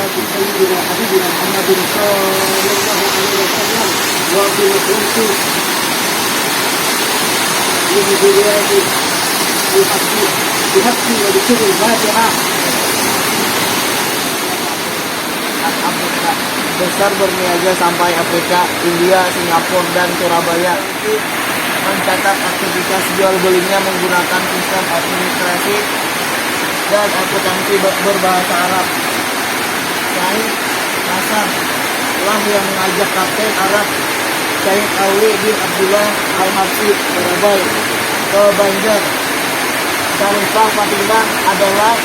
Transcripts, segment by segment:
ذريات سيدنا حبيبنا محمد صلى الله عليه وسلم وبالخلق بذرياته بحق وبسر الفاتحة. Afrika besar berniaga sampai Afrika, India, Singapura, dan Surabaya. Mencatat aktivitas jual belinya menggunakan sistem administrasi dan akuntansi berbahasa Arab. Syekh Hasan lah yang mengajak Kapten Arab Syekh Ali bin Abdullah Al-Habsyi Surabaya ke Banjar. Syarifah Fatimah adalah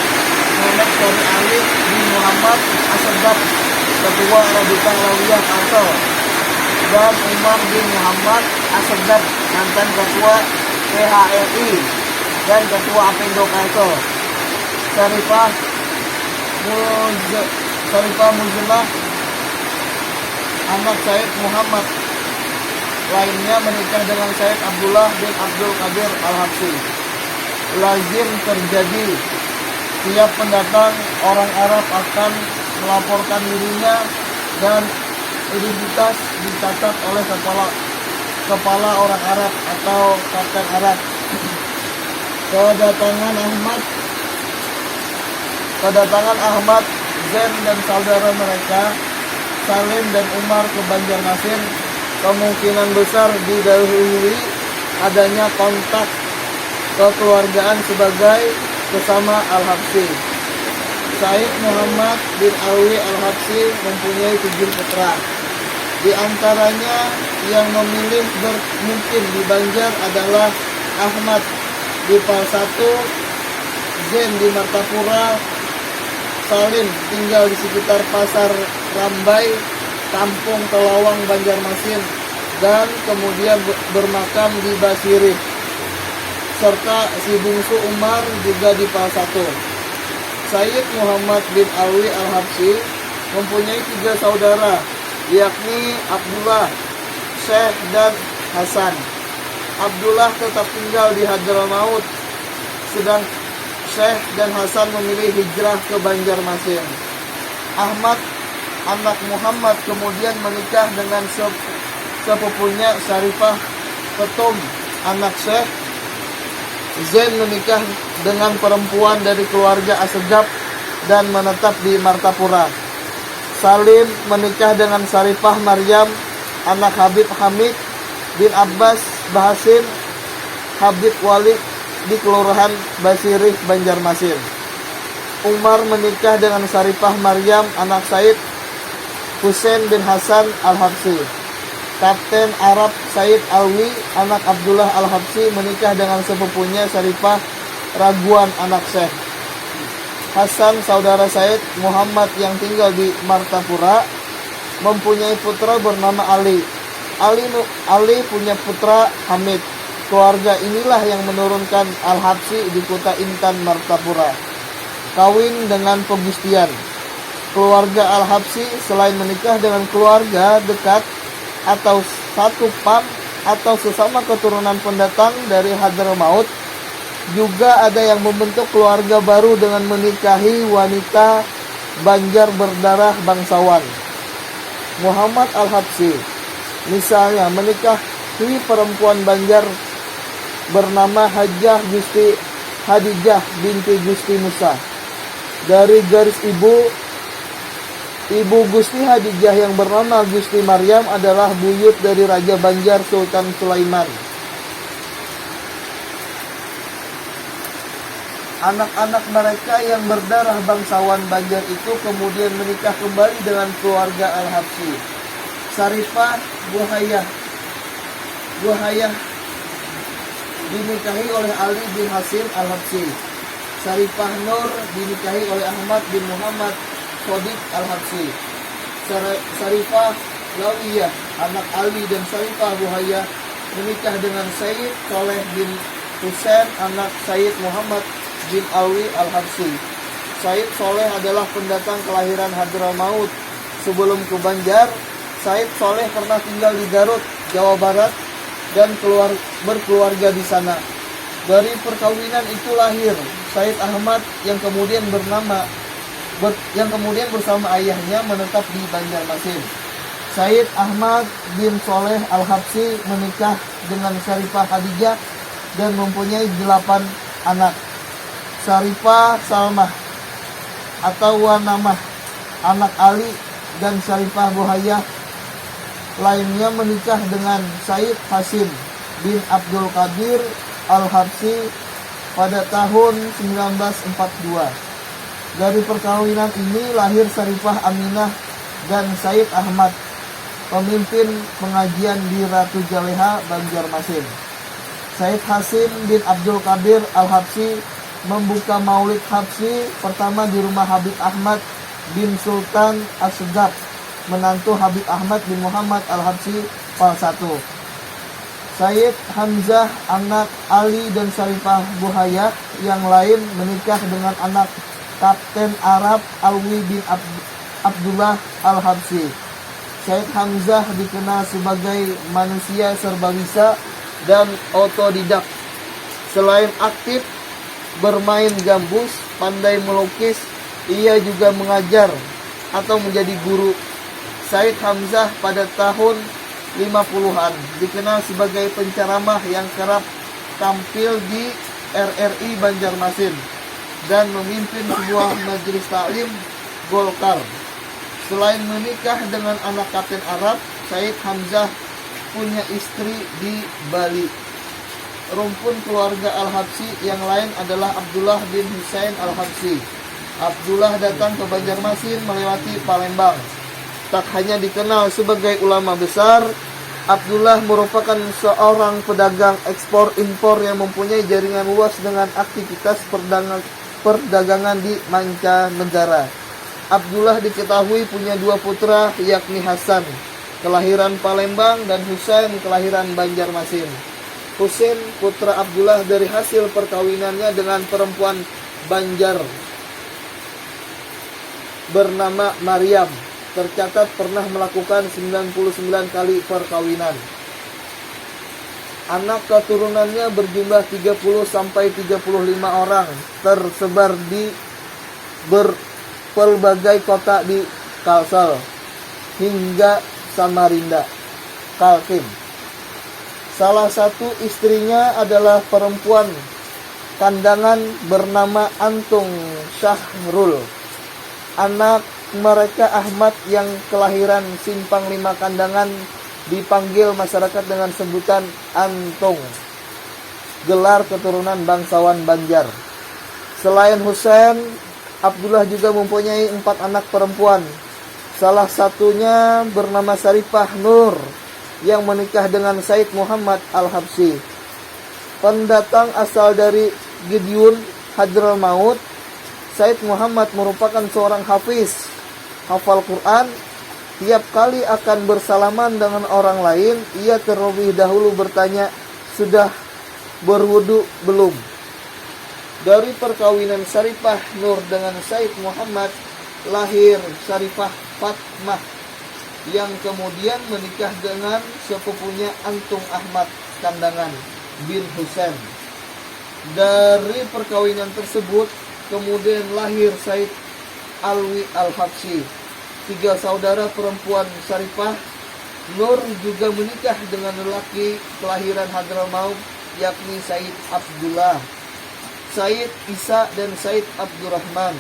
nenek dari Ali bin Muhammad Asegaf, ketua Rabita Lawiyah Ansor, dan Umar bin Muhammad Asegaf, mantan ketua PHRI dan ketua Apindo Kalsel. Syarifah Muzillah, anak Said Muhammad lainnya, menikah dengan Said Abdullah bin Abdul Qadir Al-Habsyi. Lazim terjadi tiap pendatang orang Arab akan melaporkan dirinya dan identitas dicatat oleh kepala orang Arab atau kapten Arab. Kedatangan Ahmad, Zain dan saudara mereka Salim dan Umar ke Banjarmasin kemungkinan besar didahului adanya kontak kekeluargaan sebagai sesama Al-Habsyi. Said Muhammad bin Alwi Al-Habsyi mempunyai 7 putra. Di antaranya yang memilih bermukim di Banjar adalah Ahmad di Palsatu, Zain di Martapura, Salim tinggal di sekitar Pasar Rambai, Kampung Telawang, Banjarmasin, dan kemudian bermakam di Basirih, serta si bungsu Umar juga di Palsatu. Sayyid Muhammad bin Alwi Al-Habsyi mempunyai 3 saudara, yakni Abdullah, Syekh, dan Hasan. Abdullah tetap tinggal di Hadramaut, sedang Syekh dan Hasan memilih hijrah ke Banjarmasin. Ahmad, anak Muhammad, kemudian menikah dengan sepupunya Syarifah Petum, anak Syekh. Zain menikah dengan perempuan dari keluarga Asegaf dan menetap di Martapura. Salim menikah dengan Syarifah Maryam, anak Habib Hamid bin Abbas Bahasim Habib Wali di Kelurahan Basirih, Banjarmasin. Umar menikah dengan Syarifah Maryam, anak Said Husain bin Hasan Al-Habsyi. Kapten Arab Said Alwi, anak Abdullah Al-Habsyi, menikah dengan sepupunya Syarifah Raguan, anak Syekh. Hasan, saudara Said Muhammad yang tinggal di Martapura, mempunyai putra bernama Ali. Ali punya putra Hamid. Keluarga inilah yang menurunkan Al-Habsyi di kota Intan, Martapura. Kawin dengan pegustian. Keluarga Al-Habsyi selain menikah dengan keluarga dekat atau satu pam atau sesama keturunan pendatang dari Hadramaut, juga ada yang membentuk keluarga baru dengan menikahi wanita Banjar berdarah bangsawan. Muhammad Al-Habsyi misalnya menikahi perempuan Banjar bernama Hajjah Gusti Hadijah binti Gusti Musa. Dari garis Ibu Gusti Hadijah yang bernama Gusti Maryam adalah buyut dari Raja Banjar Sultan Sulaiman. Anak-anak mereka yang berdarah bangsawan Banjar itu kemudian menikah kembali dengan keluarga Al-Habsyi. Syarifah Buhayah dinikahi oleh Ali bin Hasim Al-Habsyi. Syarifah Nur dinikahi oleh Ahmad bin Muhammad Sodiq Al-Habsyi. Syarifah Lawiyah, anak Ali dan Syarifah Buhayah, menikah dengan Sayyid Soleh bin Husain, anak Sayyid Muhammad bin Alwi Al-Habsyi. Sayyid Soleh adalah pendatang kelahiran Hadramaut. Sebelum ke Banjar, Sayyid Soleh pernah tinggal di Garut, Jawa Barat, dan berkeluarga di sana. Dari perkawinan itu lahir Sayyid Ahmad yang kemudian bernama yang kemudian bersama ayahnya menetap di Banjarmasin. Said Ahmad bin Soleh Al-Habsyi menikah dengan Syarifah Khadijah dan mempunyai 8 anak. Syarifah Salmah atau Wanamah, anak Ali, dan Syarifah Buhayah lainnya menikah dengan Said Hasim bin Abdul Qadir Al-Habsyi pada tahun 1942. Dari perkawinan ini lahir Syarifah Aminah dan Said Ahmad, pemimpin pengajian di Ratu Jaleha, Banjarmasin. Said Hasim bin Abdul Qadir Al-Habsyi membuka Maulid Habsyi pertama di rumah Habib Ahmad bin Sultan As-Segaf, menantu Habib Ahmad bin Muhammad Al-Habsyi Fal 1. Said Hamzah, anak Ali dan Syarifah Buhayah yang lain, menikah dengan anak Kapten Arab Alwi bin Abdullah Al-Habsyi. Said Hamzah dikenal sebagai manusia serba bisa dan otodidak. Selain aktif bermain gambus, pandai melukis, ia juga mengajar atau menjadi guru. Said Hamzah pada tahun 50-an dikenal sebagai penceramah yang kerap tampil di RRI Banjarmasin dan memimpin sebuah majelis taklim Golkar. Selain menikah dengan anak Kapten Arab, Said Hamzah punya istri di Bali. Rumpun keluarga Al-Habsyi yang lain adalah Abdullah bin Husain Al-Habsyi. Abdullah datang ke Banjarmasin melewati Palembang. Tak hanya dikenal sebagai ulama besar, Abdullah merupakan seorang pedagang ekspor-impor yang mempunyai jaringan luas dengan aktivitas perdagangan di mancanegara. Abdullah diketahui punya 2 putra, yakni Hasan, kelahiran Palembang, dan Husain, kelahiran Banjarmasin. Husain, putra Abdullah, dari hasil perkawinannya dengan perempuan Banjar bernama Maryam, tercatat pernah melakukan 99 kali perkawinan. Anak keturunannya berjumlah 30-35 orang, tersebar di berbagai kota di Kalsel hingga Samarinda, Kaltim. Salah satu istrinya adalah perempuan kandangan bernama Antung Syahrul. Anak mereka Ahmad yang kelahiran Simpang 5 Kandangan dipanggil masyarakat dengan sebutan Antung, gelar keturunan bangsawan Banjar. Selain Husain, Abdullah juga mempunyai 4 anak perempuan. Salah satunya bernama Syarifah Nur yang menikah dengan Said Muhammad Al-Habsyi. Pendatang asal dari Gideon Hadramaut, Said Muhammad merupakan seorang hafiz, hafal Quran. Tiap kali akan bersalaman dengan orang lain, ia terlebih dahulu bertanya, "Sudah berwudu belum?" Dari perkawinan Syarifah Nur dengan Said Muhammad lahir Syarifah Fatmah yang kemudian menikah dengan sepupunya Antung Ahmad Kandangan bin Husain. Dari perkawinan tersebut kemudian lahir Said Alwi Al-Habsyi. 3 saudara perempuan Syarifah Nur juga menikah dengan lelaki kelahiran Hadramaut, yakni Said Abdullah, Said Isa, dan Said Abdurrahman.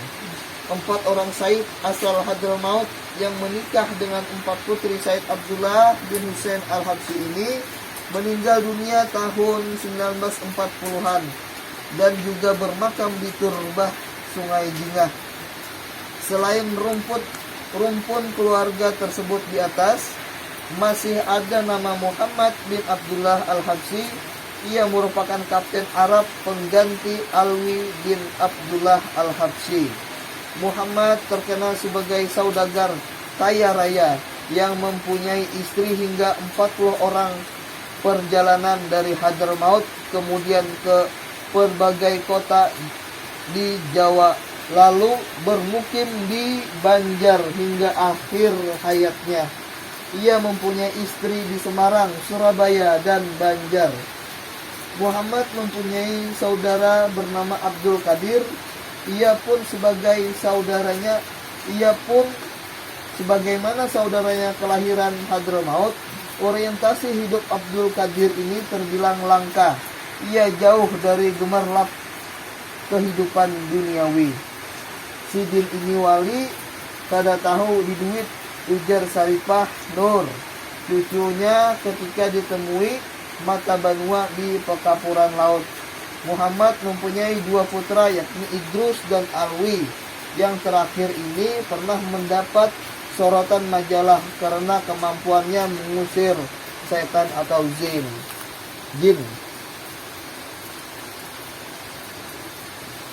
4 orang Said asal Hadramaut yang menikah dengan 4 putri Said Abdullah bin Husain Al-Habsyi ini meninggal dunia tahun 1940-an dan juga bermakam di Turbah Sungai Jingah. Selain rumpun keluarga tersebut di atas, masih ada nama Muhammad bin Abdullah Al-Habsyi. Ia merupakan kapten Arab pengganti Alwi bin Abdullah Al-Habsyi. Muhammad terkenal sebagai saudagar kaya raya yang mempunyai istri hingga 40 orang. Perjalanan dari Hadramaut kemudian ke berbagai kota di Jawa, lalu bermukim di Banjar hingga akhir hayatnya. Ia mempunyai istri di Semarang, Surabaya, dan Banjar. Muhammad mempunyai saudara bernama Abdul Qadir ia pun sebagai saudaranya, ia pun sebagaimana saudaranya kelahiran Hadramaut. Orientasi hidup Abdul Qadir ini terbilang langka. Ia jauh dari gemerlap kehidupan duniawi. Sidin ini wali, kada tahu di duit, ujar Saripah Nur. Cucunya ketika ditemui mata Banua di pekapuran laut. Muhammad mempunyai 2 putra, yakni Idrus dan Alwi. Yang terakhir ini pernah mendapat sorotan majalah karena kemampuannya mengusir setan atau jin.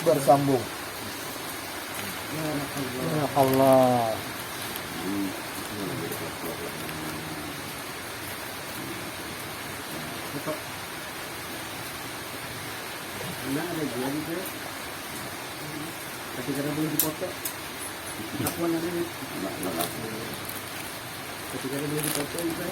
Bersambung. Ya Allah. Nah, ada gua juga. Ketika ada belum dipoto, aku ada nih. Ketika ada belum dipoto juga.